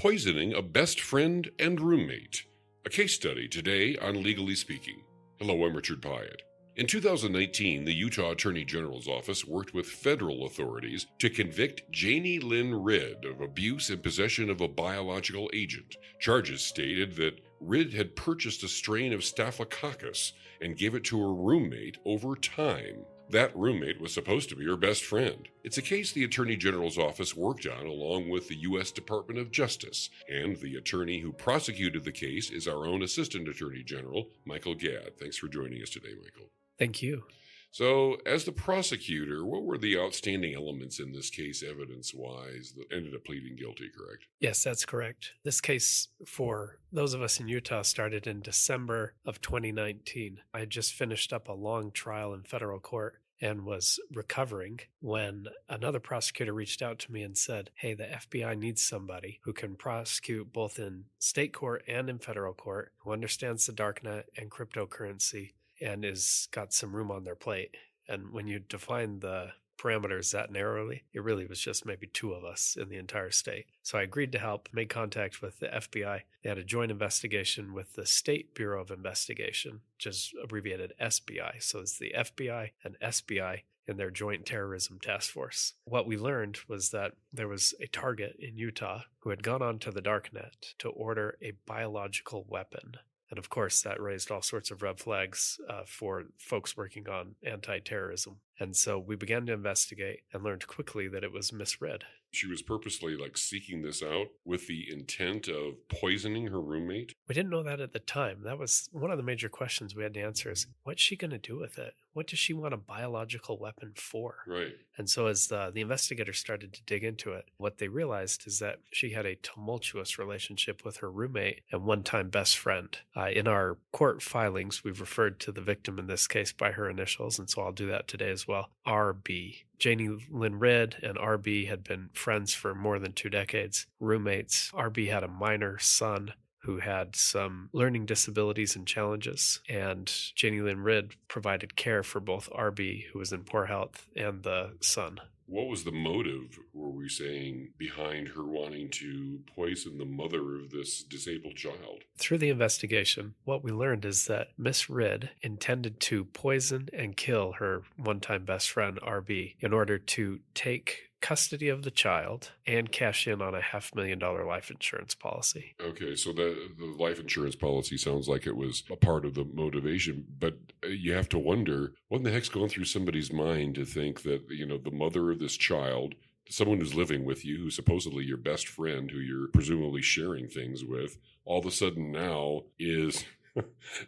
poisoning a best friend and roommate. A case study today on Legally Speaking. Hello, I'm Richard Pyatt. In 2019, the Utah Attorney General's Office worked with federal authorities to convict Janie Lynn Ridd of abuse and possession of a biological agent. Charges stated that Ridd had purchased a strain of Staphylococcus and gave it to her roommate over time. That roommate was supposed to be her best friend. It's a case the Attorney General's Office worked on along with the U.S. Department of Justice, and the attorney who prosecuted the case is our own Assistant Attorney General, Michael Gadd. Thanks for joining us today, Michael. Thank you. So, as the prosecutor, what were the outstanding elements in this case evidence-wise that ended up pleading guilty, correct? Yes, that's correct. This case, for those of us in Utah, started in December of 2019. I had just finished up a long trial in federal court and was recovering when another prosecutor reached out to me and said, hey, the FBI needs somebody who can prosecute both in state court and in federal court, who understands the darknet and cryptocurrency, and is got some room on their plate. And when you define the parameters that narrowly, it really was just maybe two of us in the entire state. So I agreed to help, made contact with the FBI. They had a joint investigation with the State Bureau of Investigation, which is abbreviated SBI. So it's the FBI and SBI in their joint terrorism task force. What we learned was that there was a target in Utah who had gone onto the darknet to order a biological weapon. And of course, that raised all sorts of red flags for folks working on anti-terrorism. And so we began to investigate and learned quickly that it was Miss Ridd. She was purposely seeking this out with the intent of poisoning her roommate? We didn't know that at the time. That was one of the major questions we had to answer is, what's she going to do with it? What does she want a biological weapon for? Right. And so as the investigators started to dig into it, what they realized is that she had a tumultuous relationship with her roommate and one-time best friend. In our court filings, we've referred to the victim in this case by her initials, and so I'll do that today as well. RB. Janie Lynn Ridd and RB had been friends for more than 2 decades, roommates. RB had a minor son who had some learning disabilities and challenges, and Janie Lynn Ridd provided care for both RB, who was in poor health, and the son. What was the motive, were we saying, behind her wanting to poison the mother of this disabled child? Through the investigation, what we learned is that Miss Ridd intended to poison and kill her one-time best friend, RB, in order to take custody of the child and cash in on a $500,000 life insurance policy. Okay, so the life insurance policy sounds like it was a part of the motivation, but you have to wonder, what in the heck's going through somebody's mind to think that, the mother of this child, someone who's living with you, who's supposedly your best friend, who you're presumably sharing things with, all of a sudden now is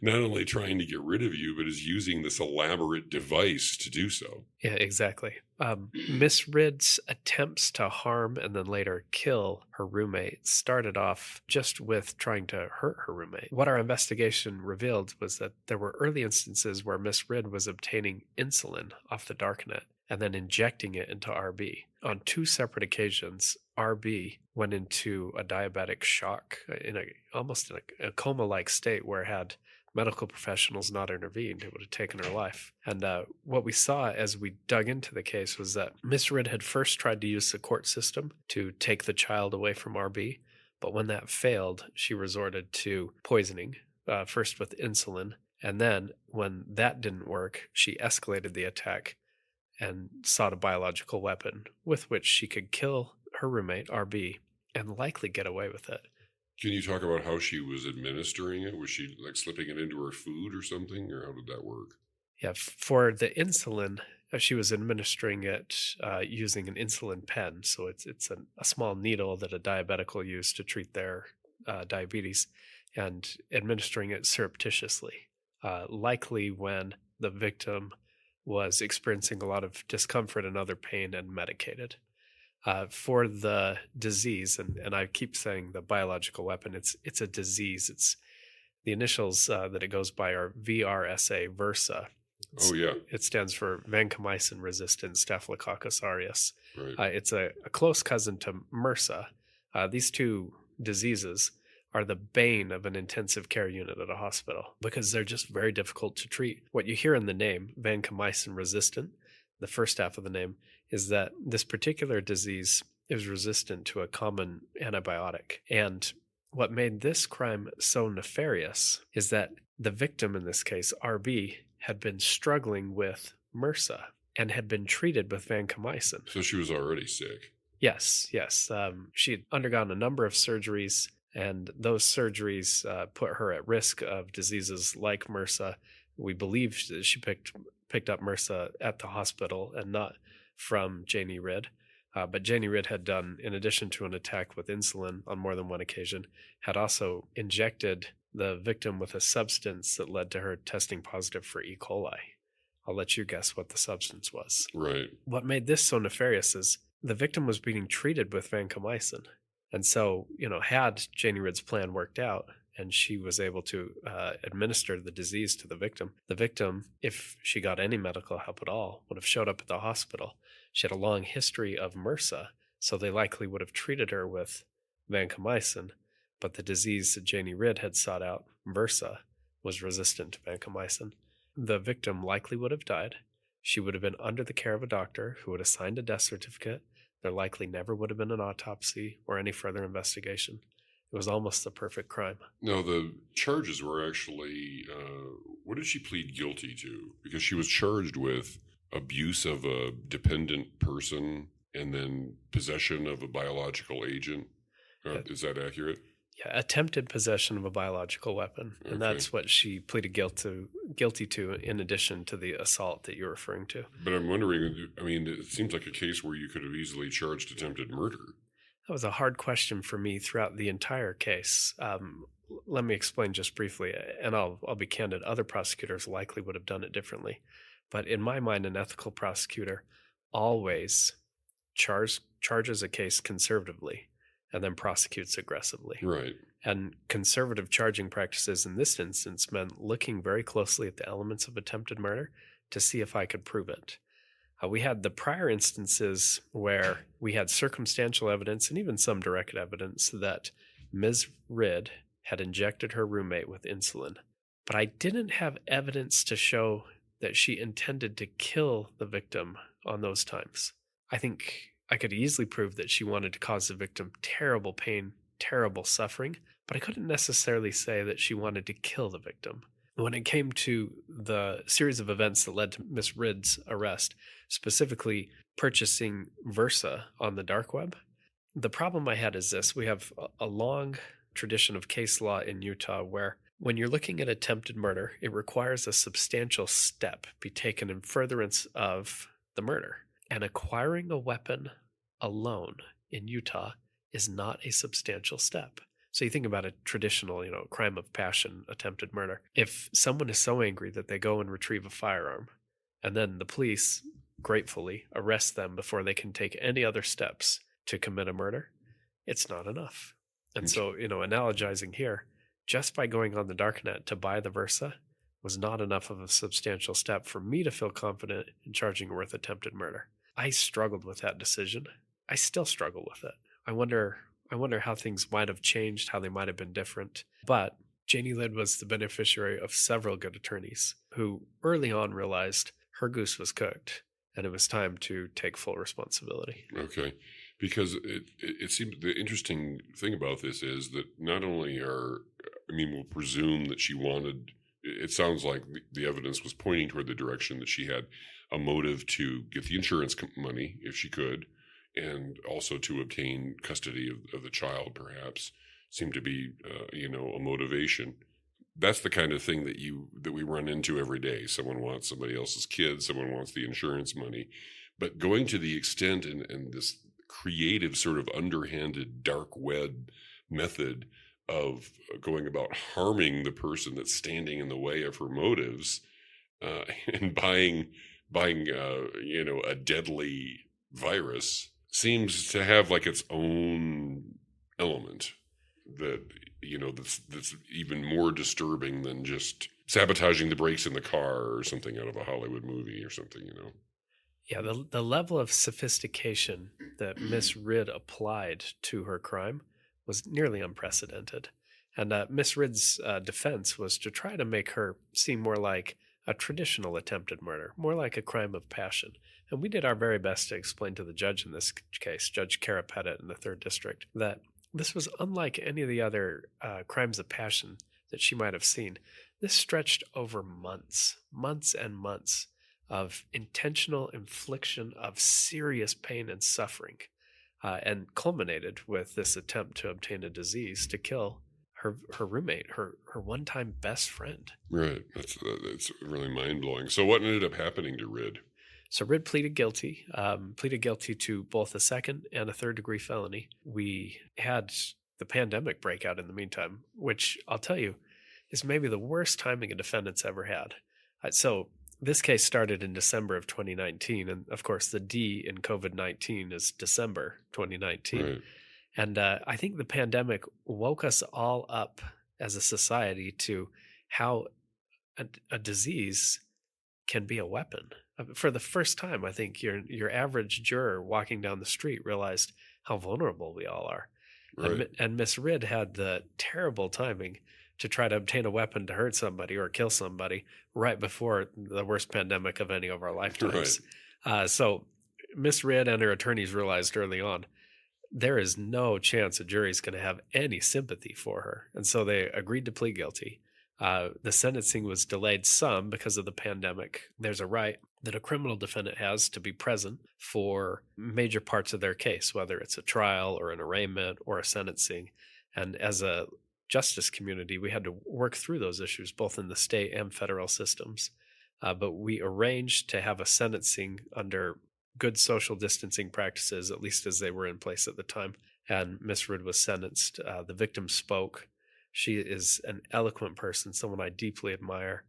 not only trying to get rid of you, but is using this elaborate device to do so. Yeah, exactly. Miss Ridd's attempts to harm and then later kill her roommate started off just with trying to hurt her roommate. What our investigation revealed was that there were early instances where Miss Ridd was obtaining insulin off the darknet and then injecting it into RB. On 2 separate occasions, RB went into a diabetic shock, almost in a coma-like state where had medical professionals not intervened, it would have taken her life. And what we saw as we dug into the case was that Miss Ridd had first tried to use the court system to take the child away from RB, but when that failed, she resorted to poisoning, first with insulin, and then when that didn't work, she escalated the attack and sought a biological weapon with which she could kill her roommate, RB, and likely get away with it. Can you talk about how she was administering it? Was she slipping it into her food or something, or how did that work? Yeah, for the insulin, she was administering it using an insulin pen. So it's a small needle that a diabetic will use to treat their diabetes, and administering it surreptitiously, likely when the victim was experiencing a lot of discomfort and other pain and medicated. For the disease, and I keep saying the biological weapon, it's a disease. It's the initials that it goes by are VRSA, VRSA. It stands for vancomycin-resistant Staphylococcus aureus. Right. It's a close cousin to MRSA. These 2 diseases are the bane of an intensive care unit at a hospital because they're just very difficult to treat. What you hear in the name, vancomycin-resistant, the first half of the name, is that this particular disease It was resistant to a common antibiotic. And what made this crime so nefarious is that the victim in this case, RB, had been struggling with MRSA and had been treated with vancomycin. So she was already sick. Yes. She had undergone a number of surgeries, and those surgeries put her at risk of diseases like MRSA. We believe that she picked up MRSA at the hospital and not from Janie Ridd. But Janie Ridd had done, in addition to an attack with insulin on more than one occasion, had also injected the victim with a substance that led to her testing positive for E. coli. I'll let you guess what the substance was. Right. What made this so nefarious is the victim was being treated with vancomycin. And so, had Janie Ridd's plan worked out and she was able to administer the disease to the victim, if she got any medical help at all, would have showed up at the hospital. She had a long history of MRSA, so they likely would have treated her with vancomycin, but the disease that Janie Ridd had sought out, MRSA, was resistant to vancomycin. The victim likely would have died. She would have been under the care of a doctor who would have signed a death certificate. There likely never would have been an autopsy or any further investigation. It was almost the perfect crime. Now, the charges were actually, what did she plead guilty to? Because she was charged with abuse of a dependent person and then possession of a biological agent. Is that accurate? Yeah, attempted possession of a biological weapon. And that's what she pleaded guilty to in addition to the assault that you're referring to. But I'm wondering, it seems like a case where you could have easily charged attempted murder. That was a hard question for me throughout the entire case. Let me explain just briefly, and I'll be candid. Other prosecutors likely would have done it differently. But in my mind, an ethical prosecutor always charges a case conservatively and then prosecutes aggressively. Right. And conservative charging practices in this instance meant looking very closely at the elements of attempted murder to see if I could prove it. We had the prior instances where we had circumstantial evidence and even some direct evidence that Ms. Ridd had injected her roommate with insulin. But I didn't have evidence to show that she intended to kill the victim on those times. I think I could easily prove that she wanted to cause the victim terrible pain, terrible suffering, but I couldn't necessarily say that she wanted to kill the victim. When it came to the series of events that led to Miss Ridd's arrest, specifically purchasing Versa on the dark web, the problem I had is this. We have a long tradition of case law in Utah where when you're looking at attempted murder, it requires a substantial step be taken in furtherance of the murder. And acquiring a weapon alone in Utah is not a substantial step. So you think about a traditional, crime of passion, attempted murder. If someone is so angry that they go and retrieve a firearm, and then the police gratefully arrest them before they can take any other steps to commit a murder, it's not enough. And so, analogizing here, just by going on the darknet to buy the Versa was not enough of a substantial step for me to feel confident in charging her with attempted murder. I struggled with that decision. I still struggle with it. I wonder how things might have changed, how they might have been different. But Janie Lynn was the beneficiary of several good attorneys who early on realized her goose was cooked and it was time to take full responsibility. Okay. Because it seems the interesting thing about this is that not only we'll presume that she wanted, it sounds like the evidence was pointing toward the direction that she had a motive to get the insurance money if she could, and also to obtain custody of the child, perhaps, seemed to be, a motivation. That's the kind of thing that we run into every day. Someone wants somebody else's kid, someone wants the insurance money. But going to the extent and this creative sort of underhanded dark web method of going about harming the person that's standing in the way of her motives and buying a deadly virus seems to have like its own element that that's even more disturbing than just sabotaging the brakes in the car or something out of a Hollywood movie or something. Yeah, the level of sophistication that Miss Ridd applied to her crime was nearly unprecedented. And Miss Ridd's defense was to try to make her seem more like a traditional attempted murder, more like a crime of passion. And we did our very best to explain to the judge in this case, Judge Carapetta in the 3rd District, that this was unlike any of the other crimes of passion that she might have seen. This stretched over months and months of intentional infliction of serious pain and suffering, and culminated with this attempt to obtain a disease to kill her roommate, her one-time best friend. Right. That's really mind-blowing. So what ended up happening to Ridd? So Ridd pleaded guilty to both a 2nd and a 3rd-degree felony. We had the pandemic break out in the meantime, which I'll tell you is maybe the worst timing a defendant's ever had. So this case started in December of 2019, and of course the D in COVID-19 is December 2019. Right. And I think the pandemic woke us all up as a society to how a disease can be a weapon. For the first time, I think your average juror walking down the street realized how vulnerable we all are. Right. And Miss Ridd had the terrible timing to try to obtain a weapon to hurt somebody or kill somebody right before the worst pandemic of any of our lifetimes. Right. So Miss Ridd and her attorneys realized early on, there is no chance a jury is going to have any sympathy for her. And so they agreed to plead guilty. The sentencing was delayed some because of the pandemic. There's a right that a criminal defendant has to be present for major parts of their case, whether it's a trial or an arraignment or a sentencing. And as a justice community, we had to work through those issues, both in the state and federal systems. But we arranged to have a sentencing under good social distancing practices, at least as they were in place at the time. And Miss Ridd was sentenced. The victim spoke. She is an eloquent person, someone I deeply admire.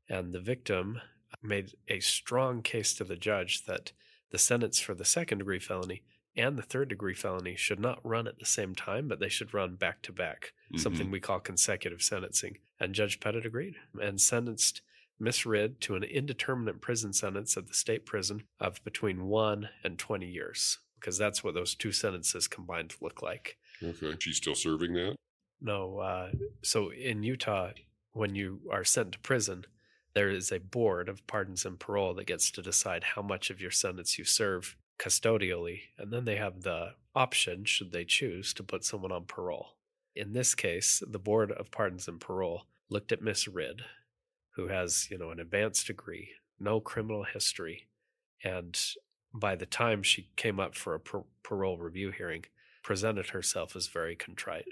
And the victim made a strong case to the judge that the sentence for the 2nd-degree felony and the 3rd-degree felony should not run at the same time, but they should run back to back, something we call consecutive sentencing. And Judge Pettit agreed and sentenced Miss Ridd to an indeterminate prison sentence at the state prison of between 1 and 20 years, because that's what those two sentences combined look like. Okay. She's still serving that? No. So in Utah, when you are sent to prison, there is a board of pardons and parole that gets to decide how much of your sentence you serve custodially, and then they have the option, should they choose, to put someone on parole. In this case, the board of pardons and parole looked at Miss Ridd, who has, an advanced degree, no criminal history, and by the time she came up for a parole review hearing, presented herself as very contrite.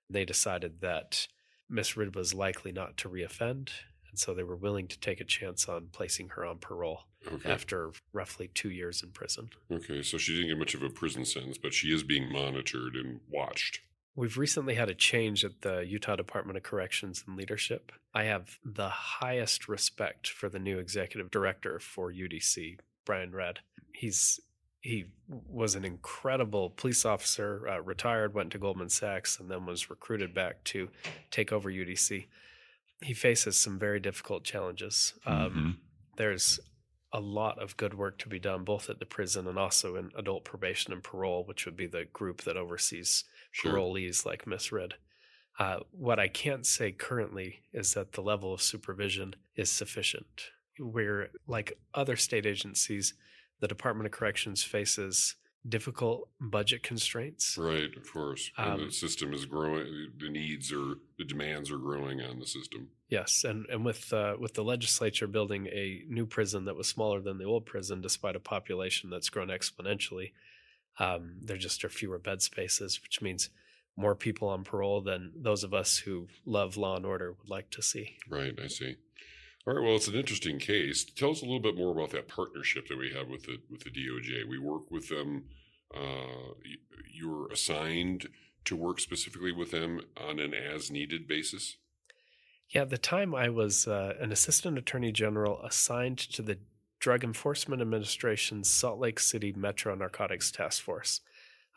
They decided that Miss Ridd was likely not to reoffend, and so they were willing to take a chance on placing her on parole after roughly 2 years in prison. Okay, so she didn't get much of a prison sentence, but she is being monitored and watched. We've recently had a change at the Utah Department of Corrections and Leadership. I have the highest respect for the new executive director for UDC, Brian Redd. He was an incredible police officer, retired, went to Goldman Sachs, and then was recruited back to take over UDC. He faces some very difficult challenges. There's a lot of good work to be done, both at the prison and also in adult probation and parole, which would be the group that oversees parolees like Miss Ridd. What I can't say currently is that the level of supervision is sufficient. We're like other state agencies, the Department of Corrections faces difficult budget constraints. Right, of course. And the system is growing. The demands are growing on the system. Yes, and with the legislature building a new prison that was smaller than the old prison, despite a population that's grown exponentially, there just are fewer bed spaces, which means more people on parole than those of us who love law and order would like to see. Right, I see. All right, well, it's an interesting case. Tell us a little bit more about that partnership that we have with the DOJ. We work with them. You're assigned to work specifically with them on an as-needed basis? Yeah, at the time I was an assistant attorney general assigned to the Drug Enforcement Administration's Salt Lake City Metro Narcotics Task Force.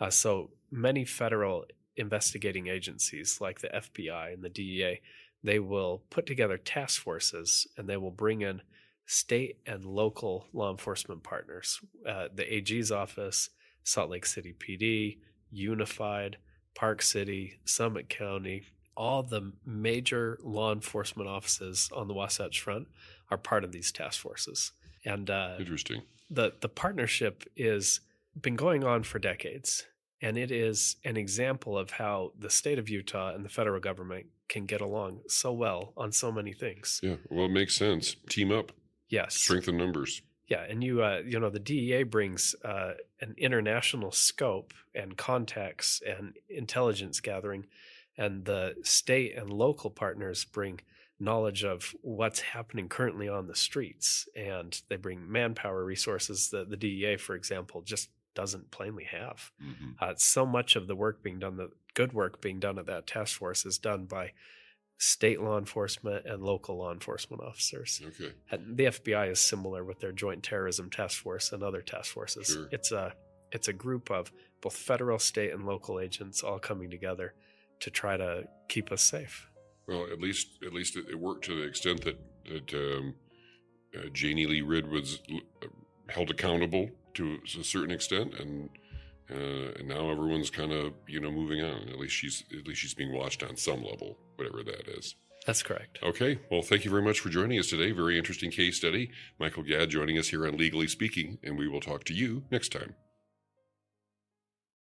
So many federal investigating agencies like the FBI and the DEA, they will put together task forces and they will bring in state and local law enforcement partners. The AG's office, Salt Lake City PD, Unified, Park City, Summit County, all the major law enforcement offices on the Wasatch Front are part of these task forces. And Interesting. The partnership is been going on for decades, and it is an example of how the state of Utah and the federal government can get along so well on so many things. Yeah, well, it makes sense. Team up. Yes. Strength in numbers. Yeah, and the DEA brings an international scope and contacts and intelligence gathering, and the state and local partners bring knowledge of what's happening currently on the streets, and they bring manpower resources that the DEA, for example, just doesn't plainly have. Mm-hmm. So much of the work being done, the good work being done at that task force, is done by state law enforcement and local law enforcement officers. Okay. And the FBI is similar with their Joint Terrorism Task Force and other task forces. Sure. It's a group of both federal, state, and local agents all coming together to try to keep us safe. Well, at least it worked to the extent that Janie Lynn Ridd was held accountable to a certain extent, and now everyone's kind of moving on. At least she's being watched on some level, whatever that is. That's correct. Okay. Well, thank you very much for joining us today. Very interesting case study. Michael Gadd joining us here on Legally Speaking, and we will talk to you next time.